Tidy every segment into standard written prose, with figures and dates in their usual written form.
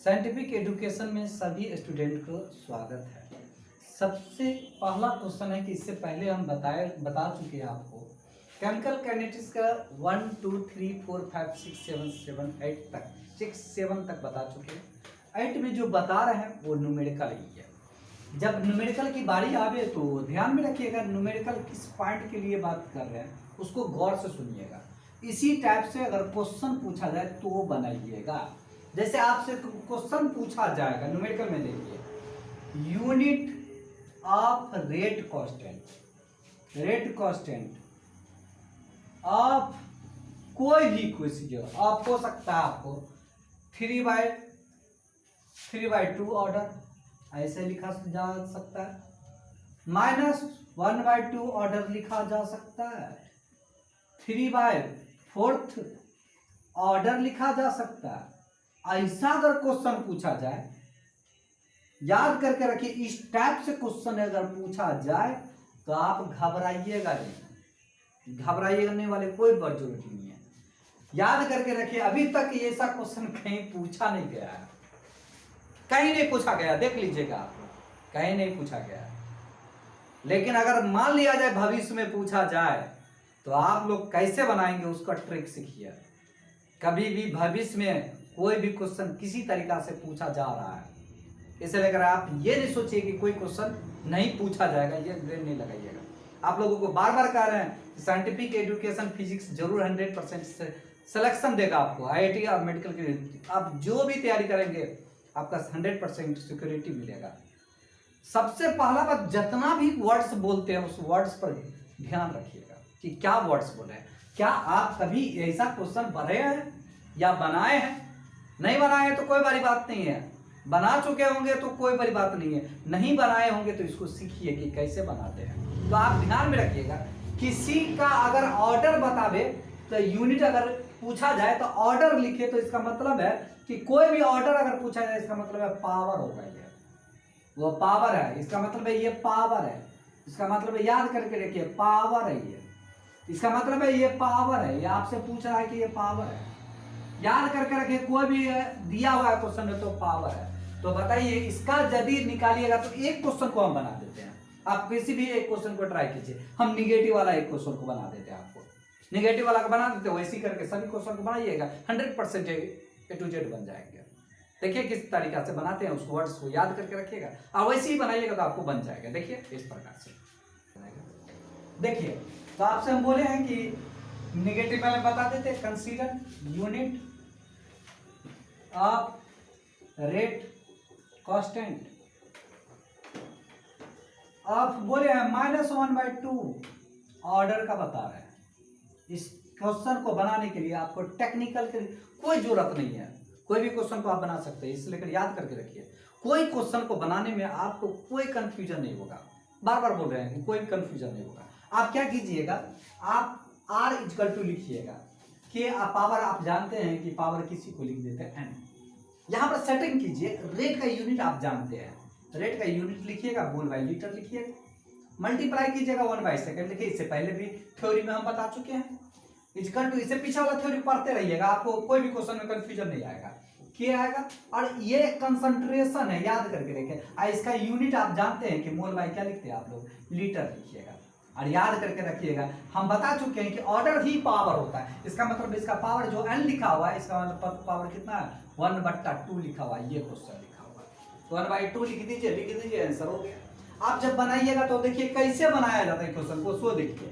Scientific education में सभी student को स्वागत है। सबसे पहला क्वेश्चन है कि इससे पहले हम बता चुके हैं आपको केमिकल काइनेटिक्स का 1 2 3 4 5 6 7 7 8 तक 6 7 तक बता चुके हैं। 8 में जो बता रहे हैं वो न्यूमेरिकल ही है। जब न्यूमेरिकल की बारी आवे तो ध्यान में रखिएगा न्यूमेरिकल किस पॉइंट के लिए बात कर रहे हैं उसको गौर से सुनिएगा। इसी टाइप से अगर क्वेश्चन पूछा जाए तो बनाइएगा। जैसे आपसे क्वेश्चन पूछा जाएगा न्यूमेरिकल में, देखिए unit of rate constant of कोई भी क्वेश्चन आप हो सकता है आपको 3/2 ऑर्डर ऐसे लिखा जा सकता है, -1/2 ऑर्डर लिखा जा सकता है, 3/4 ऑर्डर लिखा जा सकता है। ऐसा अगर क्वेश्चन पूछा जाए, याद करके रखिए, इस टाइप से क्वेश्चन अगर पूछा जाए तो आप घबराइएगा नहीं, घबराइएगा वाले कोई जरूरत नहीं है। याद करके रखिए, अभी तक ऐसा क्वेश्चन कहीं पूछा नहीं गया है, कहीं नहीं पूछा गया, देख लीजिएगा आप, कहीं नहीं पूछा गया। लेकिन अगर मान लिया जाए भविष्य में पूछा जाए तो आप लोग कैसे बनाएंगे उसका ट्रिक सीखिए। कभी भी भविष्य में कोई भी क्वेश्चन किसी तरीका से पूछा जा रहा है, इसे लेकर आप ये नहीं सोचिए कि कोई क्वेश्चन नहीं पूछा जाएगा, ये ब्रेन नहीं लगाइएगा। आप लोगों को बार बार कह रहे हैं साइंटिफिक एजुकेशन फिजिक्स जरूर 100% सिलेक्शन देगा आपको IIT और मेडिकल के। आप जो भी तैयारी करेंगे आपका 100% सिक्योरिटी मिलेगा। सबसे पहला बात, जितना भी वर्ड्स बोलते हैं उस वर्ड्स पर ध्यान रखिएगा कि क्या वर्ड्स बोले हैं। क्या आप कभी ऐसा क्वेश्चन पढ़े हैं या बनाए हैं? नहीं बनाए हैं तो कोई बड़ी बात नहीं है, बना चुके होंगे तो कोई बड़ी बात नहीं है, नहीं बनाए होंगे तो इसको सीखिए कि कैसे बनाते हैं। तो आप ध्यान में रखिएगा, किसी का अगर ऑर्डर बतावे तो यूनिट अगर पूछा जाए तो ऑर्डर लिखे, तो इसका मतलब है कि कोई भी ऑर्डर अगर पूछा जाए इसका मतलब है पावर होगा, ये वो पावर है, इसका मतलब है ये पावर है, इसका मतलब है, याद करके रखिए, पावर है ये, इसका मतलब है ये पावर है, ये आपसे पूछ रहा है कि ये पावर है। याद करके रखिए, कोई भी दिया हुआ है क्वेश्चन में तो पावर है। तो बताइए, इसका यदि निकालिएगा तो एक क्वेश्चन को हम बना देते हैं। आप किसी भी एक क्वेश्चन को ट्राई कीजिए, हम निगेटिव वाला एक क्वेश्चन को बना देते हैं, आपको निगेटिव वाला को बना देते हैं। वैसे करके सभी क्वेश्चन को बनाइएगा, 100% A to Z बन जाएंगे। देखिए किस तरीका से बनाते हैं, उस वर्ड्स को याद करके रखिएगा और वैसे ही बनाइएगा तो आपको बन जाएगा। देखिए इस प्रकार से देखिए, तो आपसे हम बोले हैं कि निगेटिव वाले बता देते हैं, consider unit of rate constant आप बोले हैं -1/2 ऑर्डर का बता रहे हैं। इस क्वेश्चन को बनाने के लिए आपको टेक्निकल की कोई जरूरत नहीं है, कोई भी क्वेश्चन को आप बना सकते हैं। इसलिए याद करके रखिए, कोई क्वेश्चन को बनाने में आपको कोई कंफ्यूजन नहीं होगा। बार बार बोल रहे हैं कि कोई कंफ्यूजन नहीं होगा। आप क्या कीजिएगा, आप R = लिखिएगा कि पावर, आप जानते हैं कि पावर किसी को लिख देते हैं n। यहाँ पर सेटिंग कीजिए, रेट का यूनिट आप जानते हैं, रेट का यूनिट लिखिएगा, मोल बाय लीटर लिखिएगा, मल्टीप्लाई कीजिएगा 1/सेकंड लिखिए। इससे पहले भी थ्योरी में हम बता चुके हैं। इससे पीछे वाला थ्योरी पढ़ते रहिएगा, आपको कोई भी क्वेश्चन में कंफ्यूजन नहीं आएगा, क्या आएगा। और ये कंसंट्रेशन है, याद करके रखिए। इसका यूनिट आप जानते हैं कि मोल बाय क्या लिखते हैं आप लोग, लीटर लिखिएगा। और याद करके रखिएगा, हम बता चुके हैं कि ऑर्डर ही पावर होता है। इसका मतलब इसका पावर जो n लिखा हुआ है, इसका मतलब पावर कितना है, 1/2 लिखा हुआ है। ये क्वेश्चन लिखा हुआ है तो 1/2 लिख दीजिए, आंसर हो गया। आप जब बनाइएगा तो देखिए कैसे बनाया जाता है क्वेश्चन को, सो देखिए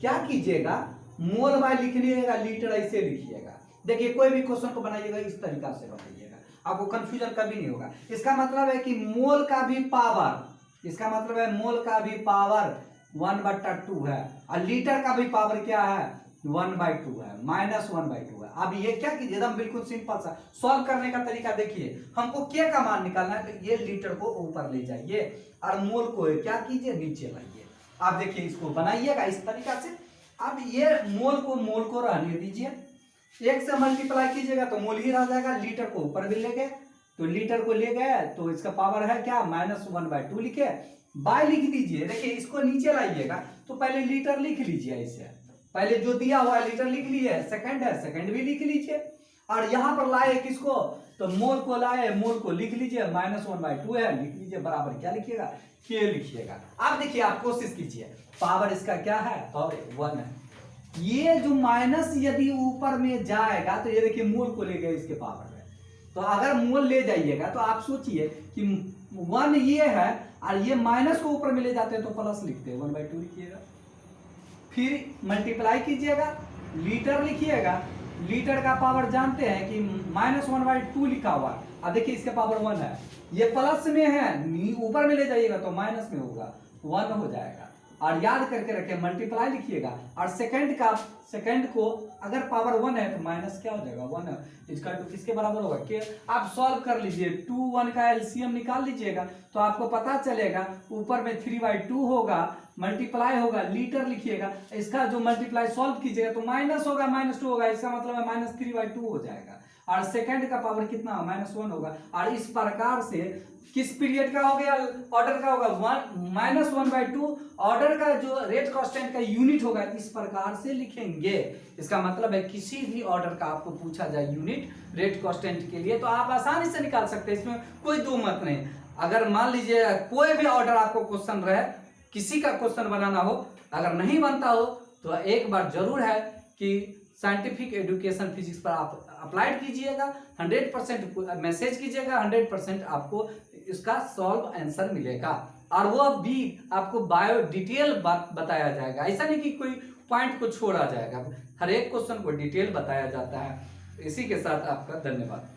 क्या कीजिएगा, मोल बाय लिख लीजिएगा, लीटर ऐसे लिखिएगा। देखिए कोई भी क्वेश्चन को बनाइएगा इस तरीका से बनाइएगा, आपको कंफ्यूजन कभी नहीं होगा। इसका मतलब है कि मोल का भी पावर, इसका मतलब है मोल का भी पावर 1/2 है और लीटर का भी पावर क्या है, 1/2 है, -1/2 है। अब ये क्या कीजिए, एकदम बिल्कुल सिंपल सा सॉल्व करने का तरीका देखिए। हमको K का मान निकालना है, तो ये लीटर को ऊपर ले जाइए और मोल को क्या कीजिए, नीचे लाइए। आप देखिए इसको बनाइएगा इस तरीका से। अब ये मोल को रहने दीजिए, 1 से मल्टीप्लाई कीजिएगा तो मोल ही रह जाएगा, लीटर को ऊपर भी ले गए तो लीटर को ले गए तो इसका पावर है क्या, -1/2 लिखे, बाय लिख दीजिए। देखिए इसको नीचे लाइएगा तो पहले लीटर लिख लीजिए, ऐसे पहले जो दिया हुआ लीटर लिख लिए, सेकंड है सेकंड भी लिख लीजिए, और यहाँ पर लाए किसको, तो मोल को लाए, मोल को लिख लीजिए, -1/2 है, लिख लीजिए, बराबर क्या लिखिएगा, K लिखिएगा। अब देखिए आप कोशिश कीजिए, पावर इसका क्या है, पावर 1 है। ये जो माइनस यदि ऊपर में जाएगा तो ये देखिए मोल को ले गए इसके पावर में, तो अगर मोल ले जाइएगा तो आप सोचिए कि 1 ये है और ये माइनस को ऊपर में ले जाते हैं तो प्लस लिखते हैं, 1/2 लिखिएगा, फिर मल्टीप्लाई कीजिएगा, लीटर लिखिएगा, लीटर का पावर जानते हैं कि -1/2 लिखा हुआ है। अब देखिए इसके पावर 1 है, ये प्लस में है, ऊपर में ले जाइएगा तो माइनस में होगा, 1 हो जाएगा। और याद करके रखिए, मल्टीप्लाई लिखिएगा, और सेकंड को अगर पावर 1 है तो माइनस क्या हो जाएगा, 1 है, इसका टू किसके बराबर होगा, के। आप सॉल्व कर लीजिए, 2 1 का एलसीएम निकाल लीजिएगा तो आपको पता चलेगा, ऊपर में 3/2 होगा, मल्टीप्लाई होगा, लीटर लिखिएगा, इसका जो मल्टीप्लाई सॉल्व कीजिएगा तो माइनस होगा, -2 होगा, इसका मतलब है -3/2 हो जाएगा, और सेकंड का पावर कितना, -1 होगा। और इस प्रकार से किस पीरियड का हो गया, ऑर्डर का होगा, -1/2 ऑर्डर का जो रेट कांस्टेंट का यूनिट होगा, इस प्रकार से लिखेंगे। इसका मतलब है किसी भी ऑर्डर का आपको पूछा जाए यूनिट रेट कांस्टेंट के लिए तो आप आसानी से निकाल सकते हैं, इसमें कोई दो मत नहीं। अगर मान लीजिए कोई भी ऑर्डर आपको क्वेश्चन रहे, किसी का क्वेश्चन बनाना हो, अगर नहीं बनता हो तो एक बार जरूर है कि साइंटिफिक एजुकेशन फिजिक्स पर आप अप्लाइड कीजिएगा, 100% मैसेज कीजिएगा, 100% आपको इसका सॉल्व आंसर मिलेगा, और वो भी आपको बायो डिटेल बताया जाएगा। ऐसा नहीं कि कोई पॉइंट को छोड़ा जाएगा, हर एक क्वेश्चन को डिटेल बताया जाता है। इसी के साथ आपका धन्यवाद।